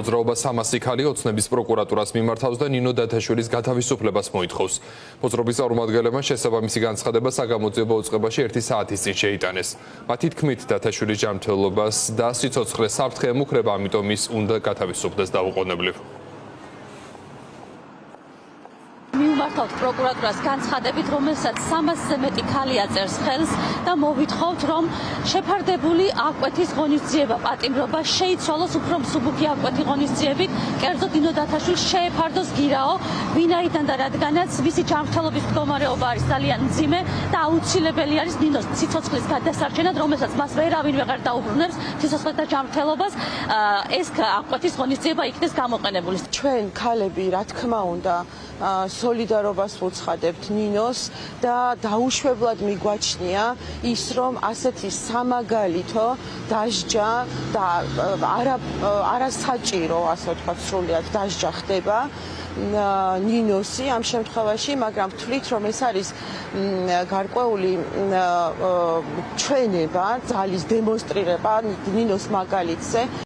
მოძრაობა სამასი ქალი ოცნების პროკურატურას მიმართავს და ნინო დათაშვილის გათავისუფლებას მოითხოვს. მოძრაობის წარმომადგენლებმა შესაბამისი განცხადება საგამოძიებო უწყებაში 1 საათის წინ შეიტანეს. მათი თქმით, დათაშვილის ჯანმრთელობას და სიცოცხლეს საფრთხე ემუქრება, ამიტომ ის უნდა გათავისუფლდეს დაუყოვნებლივ. მივმართავთ პროკურატურას განცხადებით, რომელსაც 300-ზე მეტი ქალი აწერს ხელს და მოვითხოვთ, რომ შეფარდებული აღკვეთის ღონისძიება პატიმრობა შეიცვალოს უფრო მსუბუქი აღკვეთი ღონისძიებით, კერძოდ ნინო დათაშვილს შეეფარდოს გირაო, ვინაიდან და რადგანაც მისი ჯანმრთელობის მდგომარეობა არის ძალიან მძიმე და აუცილებელი არის ნინოს სიცოცხლის გადასარჩენად, რომელსაც მას ვერავინ ვეღარ დაუბრუნებს სიცოცხლეს და ჯანმრთელობას, ეს აღკვეთის ღონისძიება იქნეს გამოყენებული. ჩვენ ქალები, რა თქმა უნდა, სოლიდარობას ვუცხადებთ ნინოს და დაუშვებლად მიგვაჩნია ის, რომ ასეთი სამაგალითო დასჯა და არასაჭირო, ასე ვთქვათ, სრულიად დასჯა ხდება ნინოსი ამ შემთხვევაში, მაგრამ ვთვლით, რომ ეს არის გარკვეული ჩვენება, ძალის დემონსტრირება ნინოს მაგალითზე.